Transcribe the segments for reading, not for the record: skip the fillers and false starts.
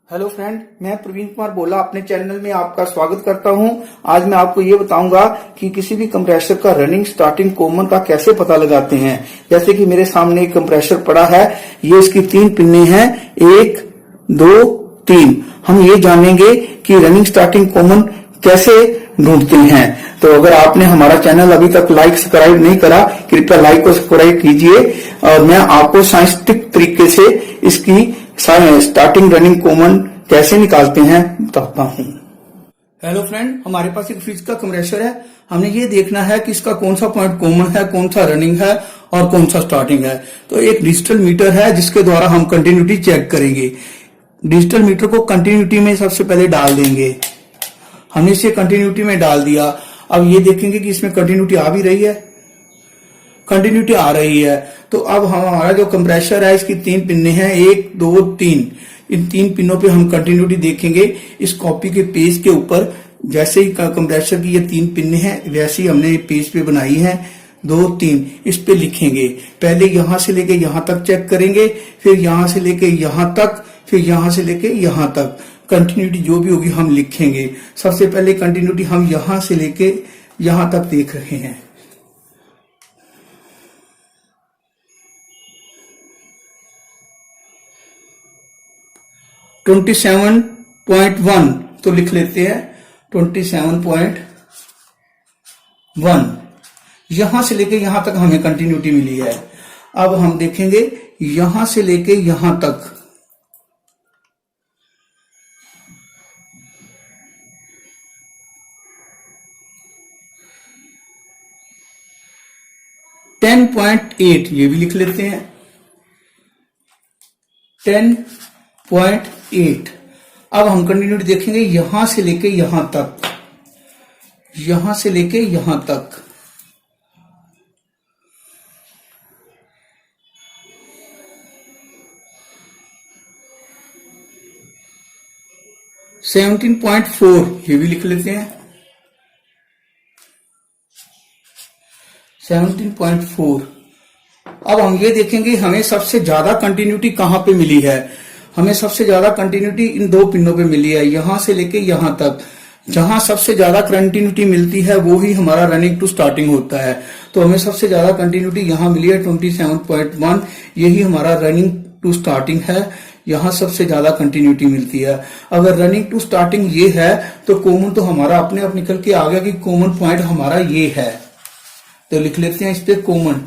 Hello friend, मैं प्रवीण कुमार बोला अपने चैनल में आपका स्वागत करता हूं। आज मैं आपको ये बताऊंगा कि किसी भी कंप्रेसर का रनिंग स्टार्टिंग कॉमन का कैसे पता लगाते हैं। जैसे कि मेरे सामने एक कंप्रेसर पड़ा है, ये इसकी 3 पिने हैं, 1, 2, 3। हम ये जानेंगे कि रनिंग स्टार्टिंग कॉमन कैसे ढूंढते हैं। तो अगर आपने हमारा चैनल अभी तक लाइक सब्सक्राइब नहीं करा, कृपया लाइक और सब्सक्राइब कीजिए और मैं आपको साइंटिफिक तरीके से इसकी स्टार्टिंग रनिंग कॉमन कैसे निकालते हैं बताता हूं। हेलो फ्रेंड, हमारे पास एक फ्रिज का कंप्रेसर है। हमने ये देखना है कि इसका कौन सा पॉइंट कॉमन है, कौन सा रनिंग है और कौन सा स्टार्टिंग है। तो एक डिजिटल मीटर है जिसके द्वारा हम कंटिन्यूटी चेक करेंगे। डिजिटल मीटर को कंटिन्यूटी में सबसे पहले डाल देंगे। हमने इसे कंटिन्यूटी में डाल दिया। अब ये देखेंगे कि इसमें कंटिन्यूटी आ भी रही है, कंटिन्यूटी आ रही है। तो अब हमारा जो कंप्रेसर है इसकी 3 पिने हैं, 1, 2, 3। इन 3 पिनों पे हम कंटिन्यूटी देखेंगे। इस कॉपी के पेज के ऊपर जैसे ही कंप्रेसर की ये 3 पिने हैं वैसे ही हमने पेज पे बनाई है 2, 3। इस पे लिखेंगे। पहले यहां से लेके यहां तक चेक करेंगे, फिर यहां से लेके यहां तक, फिर यहां से लेके यहां तक। कंटिन्यूटी जो भी होगी हम लिखेंगे। सबसे पहले कंटिन्यूटी हम यहां से लेके यहां तक देख रहे हैं। (27.1) तो लिख लेते हैं 27.1। यहां से लेके यहां तक हमें कंटिन्यूटी मिली है। अब हम देखेंगे यहां से लेके यहां तक। (10.8) ये भी लिख लेते हैं 10.8। अब हम कंटिन्यूटी देखेंगे यहां से लेके यहां तक, यहां से लेके यहां तक। (17.4) ये भी लिख लेते हैं 17.4। अब हम ये देखेंगे हमें सबसे ज्यादा कंटिन्यूटी कहां पे मिली है। हमें सबसे ज्यादा कंटिन्यूटी इन 2 पिनों पे मिली है, यहां से लेके यहां तक। जहां सबसे ज्यादा कंटिन्यूटी मिलती है वो ही हमारा रनिंग टू स्टार्टिंग होता है। तो हमें सबसे ज्यादा कंटिन्यूटी यहां मिली है 27.1। यही हमारा रनिंग टू स्टार्टिंग है। यहां सबसे ज्यादा कंटिन्यूटी मिलती है। अगर रनिंग टू स्टार्टिंग ये है तो कॉमन तो हमारा अपने आप निकल के आ गया कि कॉमन पॉइंट हमारा ये है। तो लिख लेते हैं इस पे कॉमन।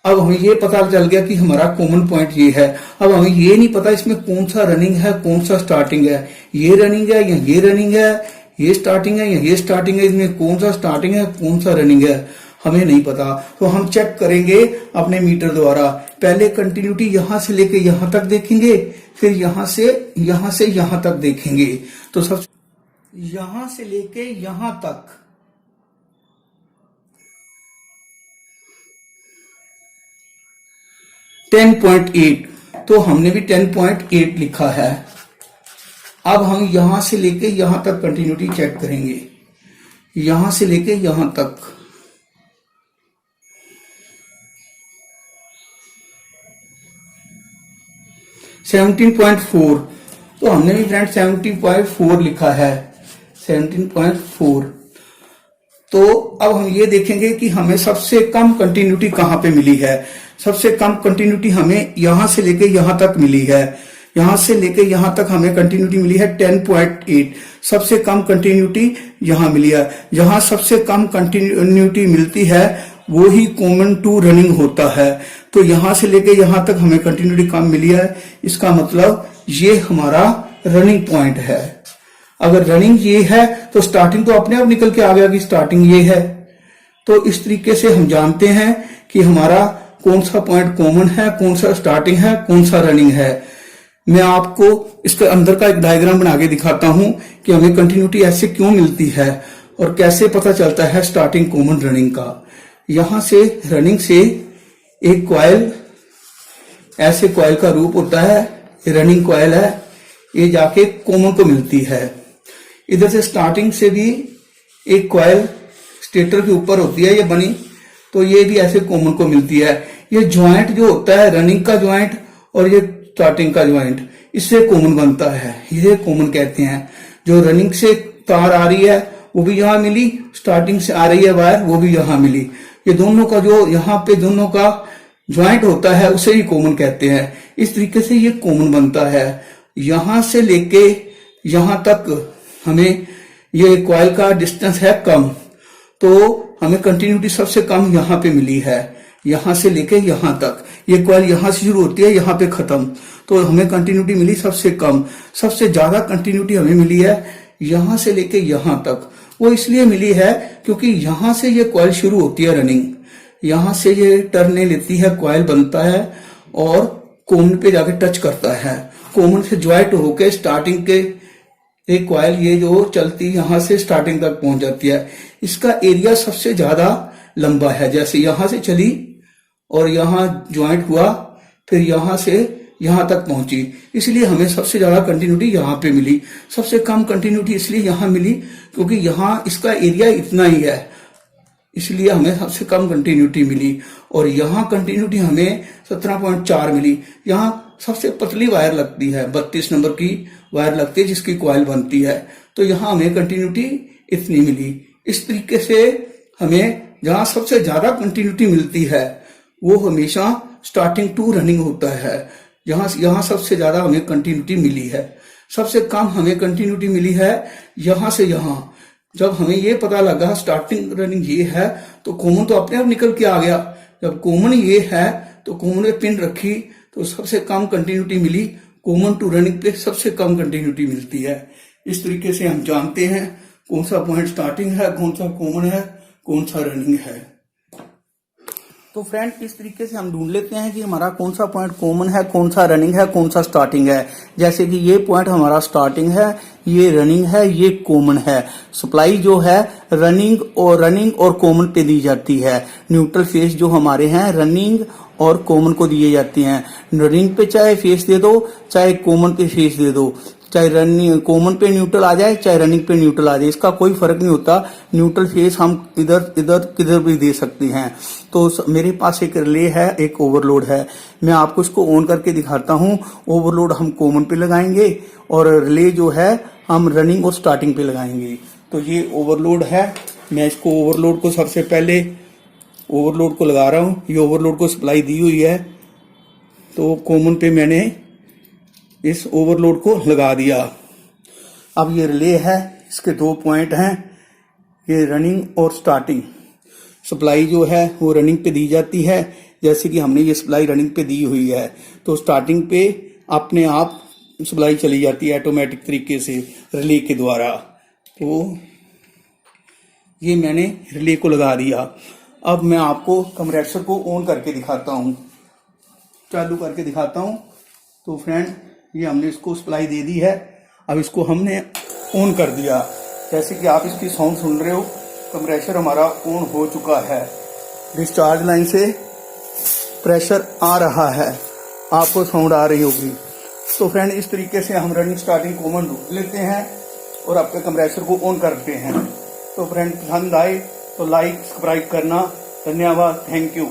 अब हमें ये पता चल गया कि हमारा कॉमन पॉइंट ये है। अब हमें ये नहीं पता इसमें कौन सा रनिंग है, कौन सा स्टार्टिंग है। ये रनिंग है या ये रनिंग है, ये स्टार्टिंग है या ये स्टार्टिंग है। इसमें कौन सा स्टार्टिंग है, कौन सा रनिंग है, हमें नहीं पता। तो हम चेक करेंगे अपने मीटर द्वारा। पहले कंटिन्यूटी यहां से लेके यहां तक देखेंगे, फिर यहां से यहां तक देखेंगे। तो सब यहां से लेके यहां तक 10.8। तो हमने भी 10.8 लिखा है। अब हम यहां से लेके यहां तक कंटिन्यूटी चेक करेंगे, यहां से लेके यहां तक। (17.4) तो हमने भी फ्रेंड 17.4 लिखा है 17.4। तो अब हम ये देखेंगे कि हमें सबसे कम कंटिन्यूटी कहां पे मिली है। सबसे कम कंटिन्यूटी हमें यहां से लेके यहां तक मिली है। यहां से लेके यहां तक हमें कंटिन्यूटी मिली है 10.8। सबसे कम कंटिन्यूटी यहां मिली है। जहां सबसे कम कंटिन्यूटी मिलती है वो ही कॉमन टू रनिंग होता है। तो यहां से लेके यहां तक हमें कंटिन्यूटी कम मिली है। इसका मतलब ये हमारा रनिंग पॉइंट है। अगर रनिंग ये है तो स्टार्टिंग तो अपने आप निकल के आ गया कि स्टार्टिंग ये है। तो इस तरीके से हम जानते हैं कि हमारा कौन सा पॉइंट कॉमन है, कौन सा स्टार्टिंग है, कौन सा रनिंग है। मैं आपको इसके अंदर का एक डायग्राम बना के दिखाता हूं कि हमें कंटिन्यूटी ऐसे क्यों मिलती है और कैसे पता चलता है स्टार्टिंग कॉमन रनिंग का। यहां से रनिंग से एक कॉइल, ऐसे कॉइल का रूप होता है, ये रनिंग कॉइल है, ये जाके कॉमन को मिलती है। इधर से स्टार्टिंग से भी एक कॉइल स्टेटर के ऊपर होती है ये बनी, तो ये भी ऐसे कॉमन को मिलती है। ये ज्वाइंट जो होता है रनिंग का ज्वाइंट और ये स्टार्टिंग का ज्वाइंट, इससे कॉमन बनता है, ये कॉमन कहते हैं। जो रनिंग से तार आ रही है वो भी यहाँ मिली, स्टार्टिंग से आ रही है वायर वो भी यहाँ मिली। ये दोनों का जो यहाँ पे दोनों का ज्वाइंट होता है उसे ही कॉमन कहते हैं। इस तरीके से ये कॉमन बनता है। यहां से लेके यहां तक हमें ये कॉइल का डिस्टेंस है कम, तो हमें कंटिन्यूटी सबसे कम यहाँ पे मिली है। यहां से लेके यहां तक ये कॉइल यहां से शुरू होती है यहाँ पे खत्म, तो हमें कंटिन्यूटी मिली सबसे कम। सबसे ज्यादा कंटिन्यूटी हमें मिली है यहां से लेके यहां तक। वो इसलिए मिली है क्योंकि यहां से ये कॉइल शुरू होती है रनिंग, यहां से ये टर्न लेती है, कॉइल बनता है और कॉमन पे जाके टच करता है। कॉमन से ज्वाइंट होके स्टार्टिंग के एक कॉइल ये जो चलती यहां से स्टार्टिंग तक पहुंच जाती है। इसका एरिया सबसे ज्यादा लंबा है, जैसे यहां से चली और यहां ज्वाइंट हुआ, फिर यहां से यहां तक पहुंची, इसलिए हमें सबसे ज्यादा कंटिन्यूटी यहां पे मिली। सबसे कम कंटिन्यूटी इसलिए यहां मिली क्योंकि यहां इसका एरिया इतना ही है, इसलिए हमें सबसे कम कंटिन्यूटी मिली। और यहाँ कंटिन्यूटी हमें 17.4 मिली। यहाँ सबसे पतली वायर लगती है, 32 नंबर की वायर लगती है जिसकी कॉइल बनती है, तो यहाँ हमें कंटिन्यूटी इतनी मिली। इस तरीके से हमें जहाँ सबसे ज्यादा कंटिन्यूटी मिलती है वो हमेशा स्टार्टिंग टू रनिंग होता है। यहाँ सबसे ज्यादा हमें कंटिन्यूटी मिली है। सबसे कम हमें कंटिन्यूटी मिली है यहाँ से यहाँ। जब हमें ये पता लगा स्टार्टिंग रनिंग ये है तो कॉमन तो अपने आप निकल के आ गया। जब कॉमन ये है तो कॉमन में पिन रखी तो सबसे कम कंटिन्यूटी मिली। कॉमन टू रनिंग पे सबसे कम कंटिन्यूटी मिलती है। इस तरीके से हम जानते हैं कौन सा पॉइंट स्टार्टिंग है, कौन सा कॉमन है, कौन सा रनिंग है। तो फ्रेंड इस तरीके से हम ढूंढ लेते हैं कि हमारा कौन सा पॉइंट कॉमन है, कौन सा रनिंग है, कौन सा स्टार्टिंग है। जैसे कि ये पॉइंट हमारा स्टार्टिंग है, ये रनिंग है, ये कॉमन है। सप्लाई जो है रनिंग और कॉमन पे दी जाती है। न्यूट्रल फेस जो हमारे हैं रनिंग और कॉमन को दिए जाते हैं। रनिंग पे चाहे फेस दे दो, चाहे कॉमन पे फेस दे दो, चाहे रनिंग कॉमन पे न्यूट्रल आ जाए, चाहे रनिंग पे न्यूट्रल आ जाए, इसका कोई फर्क नहीं होता। न्यूट्रल फेस हम इधर किधर भी दे सकते हैं। तो मेरे पास एक रिले है, एक ओवरलोड है, मैं आपको इसको ऑन करके दिखाता हूँ। ओवरलोड हम कॉमन पे लगाएंगे और रिले जो है हम रनिंग और स्टार्टिंग पे लगाएंगे। तो ये ओवरलोड है, मैं इसको ओवरलोड को सबसे पहले ओवरलोड को लगा रहा हूँ। ये ओवरलोड को सप्लाई दी हुई है, तो कॉमन पे मैंने इस ओवरलोड को लगा दिया। अब ये रिले है, इसके 2 पॉइंट हैं, ये रनिंग और स्टार्टिंग। सप्लाई जो है वो रनिंग पे दी जाती है, जैसे कि हमने ये सप्लाई रनिंग पे दी हुई है, तो स्टार्टिंग पे अपने आप सप्लाई चली जाती है ऑटोमेटिक तरीके से रिले के द्वारा। तो ये मैंने रिले को लगा दिया। अब मैं आपको कंप्रेसर को ऑन करके दिखाता हूँ, चालू करके दिखाता हूँ। तो फ्रेंड ये हमने इसको सप्लाई दे दी है, अब इसको हमने ऑन कर दिया। जैसे कि आप इसकी साउंड सुन रहे हो, कंप्रेसर हमारा ऑन हो चुका है। डिस्चार्ज लाइन से प्रेशर आ रहा है, आपको साउंड आ रही होगी। तो फ्रेंड इस तरीके से हम रनिंग स्टार्टिंग कॉमन ढूंढ लेते हैं और आपके कंप्रेसर को ऑन करते हैं। तो फ्रेंड पसंद आए तो लाइक सब्सक्राइब करना। धन्यवाद, थैंक यू।